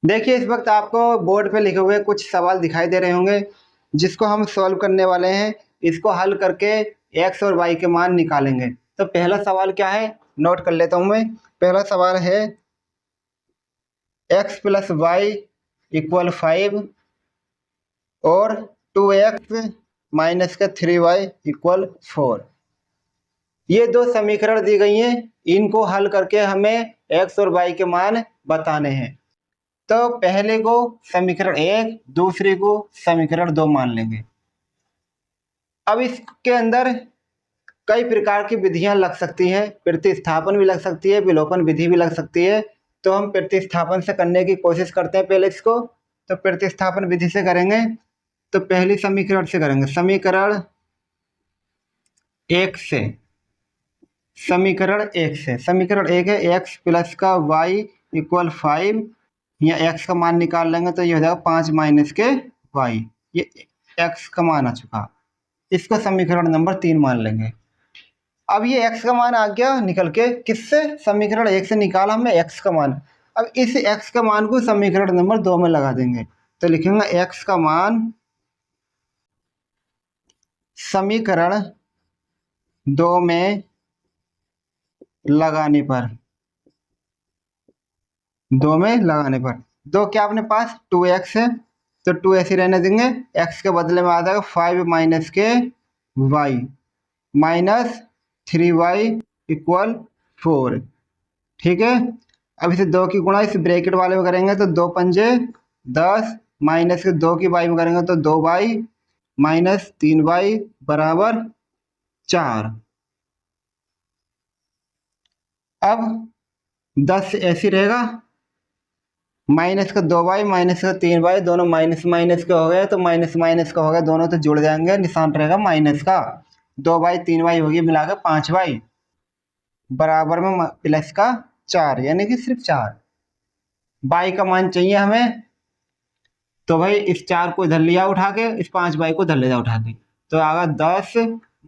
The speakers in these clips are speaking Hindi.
देखिए इस वक्त आपको बोर्ड पे लिखे हुए कुछ सवाल दिखाई दे रहे होंगे जिसको हम सॉल्व करने वाले हैं। इसको हल करके एक्स और वाई के मान निकालेंगे। तो पहला सवाल क्या है, नोट कर लेता हूं मैं। पहला सवाल है एक्स प्लस वाई इक्वल 5 और 2x माइनस का 3y इक्वल 4। ये दो समीकरण दी गई हैं, इनको हल करके हमें एक्स और वाई के मान बताने हैं। तो पहले को समीकरण 1, दूसरे को समीकरण 2 मान लेंगे। अब इसके अंदर कई प्रकार की विधियां लग सकती हैं, प्रतिस्थापन भी लग सकती है, विलोपन विधि भी लग सकती है। तो हम प्रतिस्थापन से करने की कोशिश करते हैं पहले इसको। तो प्रतिस्थापन विधि से करेंगे। तो पहली समीकरण से करेंगे, समीकरण 1 से। समीकरण 1 है एक्स प्लस का वाई इक्वल 5। यहाँ एक्स का मान निकाल लेंगे तो ये हो जाएगा 5 माइनस के वाई। ये एक्स का मान आ चुका, इसको समीकरण नंबर 3 मान लेंगे। अब ये एक्स का मान आ गया निकल के, किससे, समीकरण 1 से निकाला हमने एक्स का मान। अब इस एक्स का मान को समीकरण नंबर 2 में लगा देंगे। तो लिखेंगे एक्स का मान समीकरण 2 में लगाने पर, 2 में लगाने पर 2 क्या अपने पास 2x है तो 2 ऐसे रहने देंगे। x के बदले में आ जाएगा 5 माइनस के y माइनस 3y इक्वल 4। ठीक है। अब इसे 2 की गुणा इस ब्रैकेट वाले में करेंगे तो 2 पंजे 10 माइनस के 2 की y में करेंगे तो 2y माइनस 3y बराबर 4। अब 10 ऐसी रहेगा, माइनस का 2y माइनस का 3y दोनों माइनस माइनस के हो गए तो माइनस माइनस का हो गया, दोनों तो जुड़ जाएंगे, निशान रहेगा माइनस का। 2y 3y होगी मिलाकर 5y बराबर में प्लस का 4, यानी कि सिर्फ 4। y का मान चाहिए हमें, तो भाई इस 4 को इधर लिया उठा के, इस 5y को इधर ले जा उठा के, तो आगा 10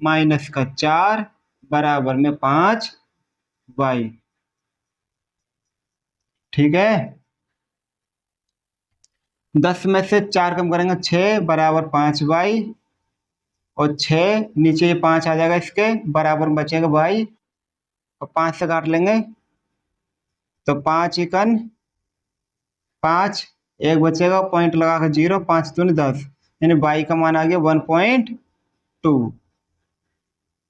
माइनस का 4 बराबर में 5y। ठीक है। 10 में से 4 कम करेंगे 6 बराबर 5y, और 6 नीचे ये 5 आ जाएगा, इसके बराबर बचेगा y, और 5 से काट लेंगे तो 5 एकन 5, एक बचेगा पॉइंट लगा कर 0, 5 दूनी 10, यानी y का मान आ गया 1.2।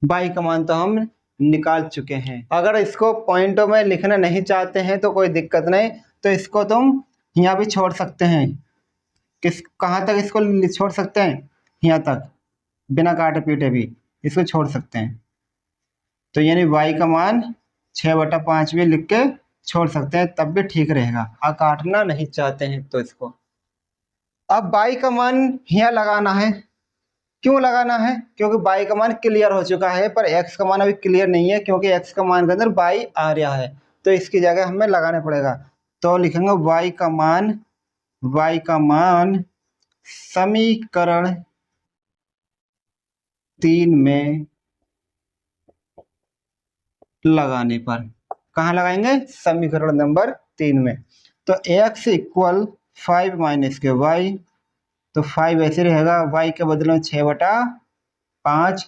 y का मान तो हम निकाल चुके हैं। अगर इसको पॉइंटों में लिखना नहीं चाहते हैं तो कोई दिक्कत नहीं, तो इसको तुम यहाँ भी छोड़ सकते हैं। कहाँ तक इसको छोड़ सकते हैं, यहाँ तक, बिना काटे पीटे भी इसको छोड़ सकते हैं। तो यानी y का मान 6/5 भी लिख के छोड़ सकते हैं, तब भी ठीक रहेगा। काटना नहीं चाहते हैं तो इसको। अब y का मान यहाँ लगाना है। क्यों लगाना है, क्योंकि y का मान क्लियर हो चुका है, पर x का मान अभी क्लियर नहीं है, क्योंकि x का मान के अंदर y आ रहा है, तो इसकी जगह हमें लगाना पड़ेगा। तो लिखेंगे y का मान समीकरण 3 में लगाने पर। कहाँ लगाएंगे, समीकरण नंबर 3 में। तो x इक्वल 5 माइनस के y, तो 5 ऐसे रहेगा, y के बदले में 6/5,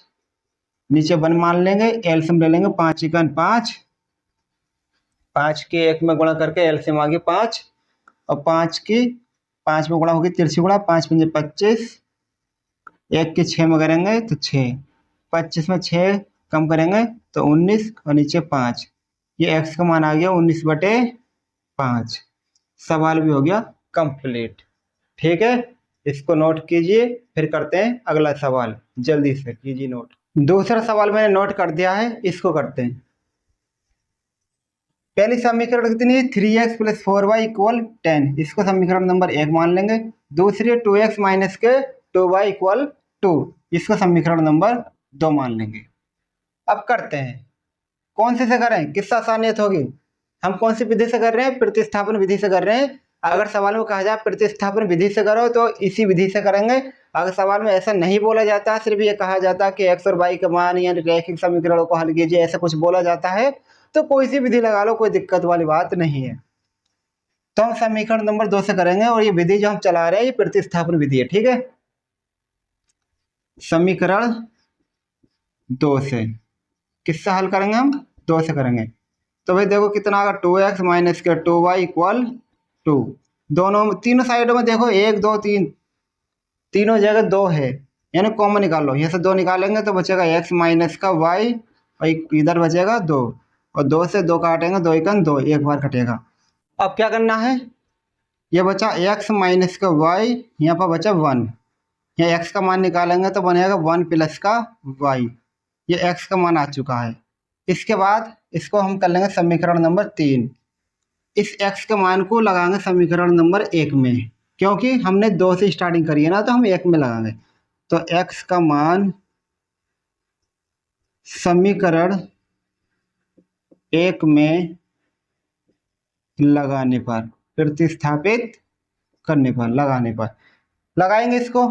नीचे 1 मान लेंगे, एलसीएम ले लेंगे, 5 एकन 5, 5 के 1 में गुणा करके एलसीएम आ गई 5, और 5 की 5 में गुणा होगी तिरछी गुणा, 5 पंजे 25, 1 के 6 में करेंगे तो 6, 25 में 6 कम करेंगे तो 19, और नीचे 5। ये x का मान आ गया 19/5। सवाल भी हो गया कंप्लीट। ठीक है, इसको नोट कीजिए, फिर करते हैं अगला सवाल। जल्दी से कीजिए नोट। दूसरा सवाल मैंने नोट कर दिया है, इसको करते हैं। पहली समीकरण कितनी है, 3x प्लस 4y इक्वल 10, इसको समीकरण नंबर 1 मान लेंगे। दूसरी 2x माइनस के 2y इक्वल 2, इसको समीकरण नंबर 2 मान लेंगे। अब करते हैं, कौन से करें, किससे आसानियत होगी, हम कौन सी विधि से कर रहे हैं, प्रतिस्थापन विधि से कर रहे हैं। अगर सवाल में कहा जाए प्रतिस्थापन विधि से करो तो इसी विधि से करेंगे। अगर सवाल में ऐसा नहीं बोला जाता, सिर्फ ये कहा जाता है कि x और y के मान या रैखिक समीकरणों को हल कीजिए, ऐसा कुछ बोला जाता है, तो कोई सी विधि लगा लो, कोई दिक्कत वाली बात नहीं है। तो हम समीकरण नंबर 2 से करेंगे, और ये विधि जो हम चला रहे हैं ये प्रतिस्थापन विधि है, ठीक है। समीकरण 2 से किससे हल करेंगे हम? 2 से करेंगे। तो भाई देखो कितना आगा, 2x माइनस के 2y इक्वल 2। दोनों तीनों साइडों में देखो 1 2 3, तीनों जगह 2 है, यानी कॉमन निकाल लो। यहाँ से 2 निकालेंगे तो बचेगा x माइनस का y, और इधर बचेगा 2, और 2 से 2 काटेंगे, 2 एकन 2, एक बार कटेगा। अब क्या करना है, ये बचा x माइनस का y, यहाँ पर बचा 1। यहाँ x का मान निकालेंगे तो बनेगा 1 प्लस का y, ये x का मान आ चुका है। इसके बाद इसको हम कर लेंगे समीकरण नंबर 3। इस x के मान को लगाएंगे समीकरण नंबर 1 में, क्योंकि हमने 2 से स्टार्टिंग करी है ना, तो हम 1 में लगाएंगे। तो x का मान समीकरण 1 में लगाने पर, प्रतिस्थापित करने पर, लगाने पर लगाएंगे इसको,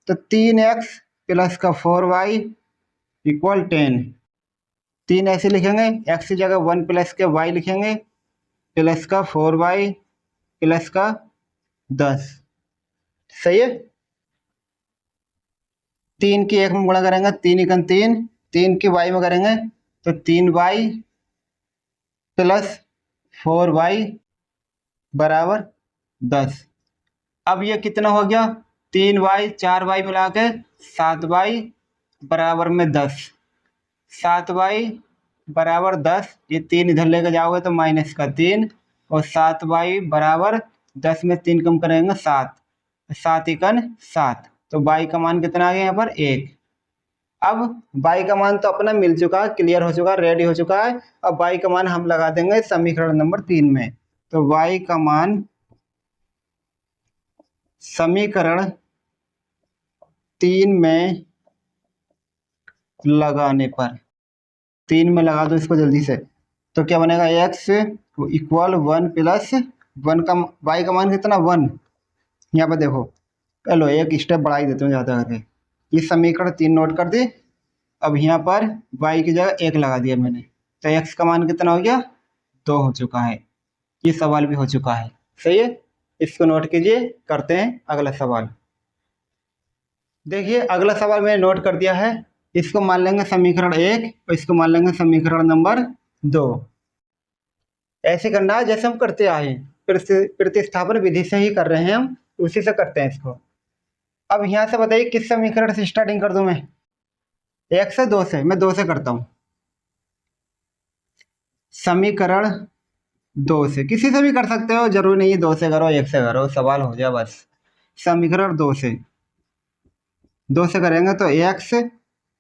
तो 3x प्लस का 4y इक्वल 10। 3 ऐसे लिखेंगे, x की जगह 1 प्लस के y लिखेंगे, प्लस का 4y प्लस का 10, सही है। 3 की 1 में गुणा करेंगे, 3 एकन 3, 3 की y में करेंगे तो 3y प्लस 4y बराबर 10। अब ये कितना हो गया, 3y 4y मिला के 7y बराबर में 10। 7y बराबर 10, ये 3 इधर लेकर जाओगे तो माइनस का 3, और 7y बराबर 10 में 3 कम करेंगे 7, 7 एकन 7, तो y का मान कितना आ गया यहाँ पर 1। अब y का मान तो अपना मिल चुका है, क्लियर हो चुका है, रेडी हो चुका है। अब y का मान हम लगा देंगे समीकरण नंबर 3 में। तो y का मान समीकरण 3 में लगाने पर, 3 में लगा दो इसको जल्दी से, तो क्या बनेगा, x इक्वल 1 प्लस 1 का y का मान कितना 1। यहाँ पर देखो, चलो एक स्टेप बढ़ा ही देते हूँ ज़्यादा करके, ये समीकरण 3 नोट कर दी। अब यहाँ पर y की जगह 1 लगा दिया मैंने, तो x का मान कितना हो गया, 2 हो चुका है। ये सवाल भी हो चुका है, सही है। इसको नोट कीजिए, करते हैं अगला सवाल। देखिए अगला सवाल मैंने नोट कर दिया है, इसको मान लेंगे समीकरण 1 और इसको मान लेंगे समीकरण नंबर 2। ऐसे करना है जैसे हम करते आए हैं, प्रतिस्थापन विधि से ही कर रहे हैं हम, उसी से करते हैं इसको। अब यहाँ से बताइए किस समीकरण से स्टार्टिंग कर दूं मैं, 1 से 2 से, मैं 2 से करता हूँ। समीकरण 2 से, किसी से भी कर सकते हो, जरूरी नहीं 2 से करो 1 से करो, सवाल हो जाए बस। समीकरण 2 से करेंगे तो x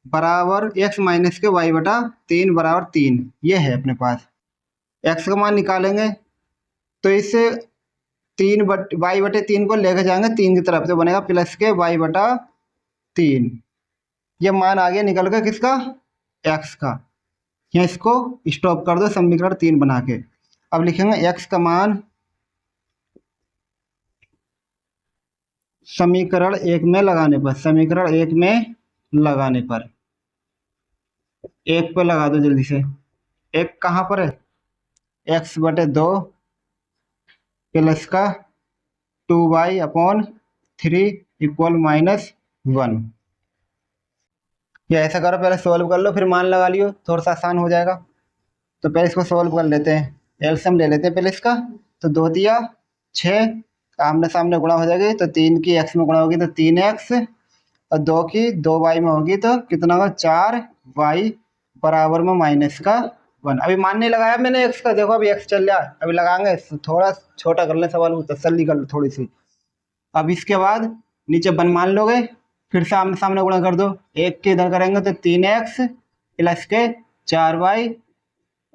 बराबर x माइनस के y बटा 3 बराबर 3, ये है अपने पास। x का मान निकालेंगे तो इससे 3 y बटे 3 को लेकर जाएंगे 3 की तरफ, तो बनेगा प्लस के y बटा 3। ये मान आ गया निकल कर किसका, x का। यहाँ इसको स्टॉप कर दो समीकरण 3 बना के। अब लिखेंगे x का मान समीकरण 1 में लगाने पर, समीकरण 1 में लगाने पर, 1 पे लगा दो जल्दी से। 1 कहाँ पर है, x बटे 2 प्लस का 2y अपॉन 3 इक्वल -1। ये ऐसा करो, पहले सॉल्व कर लो फिर मान लगा लियो, थोड़ा सा आसान हो जाएगा। तो पहले इसको सॉल्व कर लेते हैं, एलसीएम ले लेते हैं पहले इसका। तो 2 दिया 6, आमने सामने गुणा हो जाएगी, तो 3 की x में गुणा होगी तो 3x, और 2 की 2y में होगी तो कितना होगा 4y बराबर में -1। अभी मान नहीं लगाया मैंने x का, देखो अभी x चल रहा है, अभी लगाएंगे, थोड़ा छोटा कर ले सवाल, तसल्ली कर लो थोड़ी सी। अब इसके बाद नीचे 1 मान लोगे, फिर सामने सामने गुणा कर दो, 1 के इधर करेंगे तो 3x प्लस के 4y,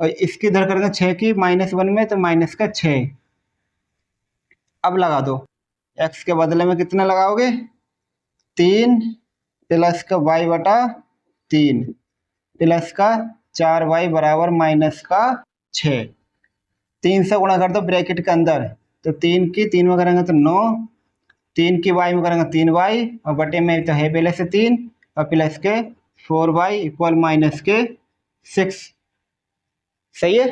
और इसकी इधर करेंगे 6 की -1 में तो माइनस का 6। अब लगा दो, x के बदले में कितना लगाओगे, 3 प्लस का y बटा 3 प्लस का 4y बराबर -6। 3 से गुणा कर दो ब्रैकेट के अंदर, तो 3 की 3 में करेंगे तो 9, 3 की y में करेंगे 3y, और बटे में तो है पहले से 3, और प्लस के 4y इक्वल -6। सही है।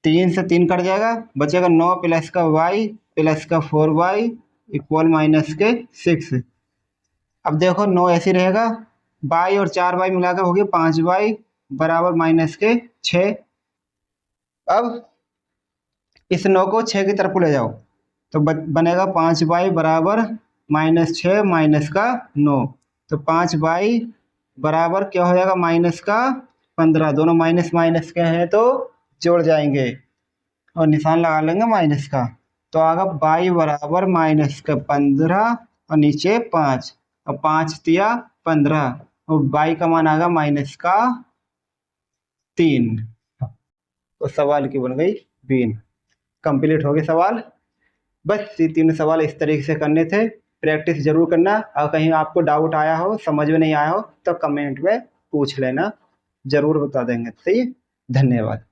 3 से 3 कट जाएगा, बचेगा 9 प्लस का y प्लस का 4y इक्वल माइनस के 6। अब देखो 9 ऐसे रहेगा, y और 4y मिलाकर हो गया 5y बराबर माइनस के 6। अब इस 9 को 6 की तरफ ले जाओ तो बनेगा 5y बराबर -6 माइनस का 9। तो 5y बराबर क्या हो जाएगा, माइनस का 15। दोनों माइनस माइनस के हैं तो जोड़ जाएंगे और निशान लगा लेंगे माइनस का। तो आगा y बराबर माइनस का 15 और नीचे 5 और 5 तिया 15 और y का मान आगा माइनस का 3। तो सवाल की बन गई बीन। कंप्लीट हो गया सवाल। बस ये 3 सवाल इस तरीके से करने थे, प्रैक्टिस जरूर करना। और कहीं आपको डाउट आया हो, समझ में नहीं आया हो तो कमेंट में पूछ लेना, जरूर बता देंगे। सही, धन्यवाद।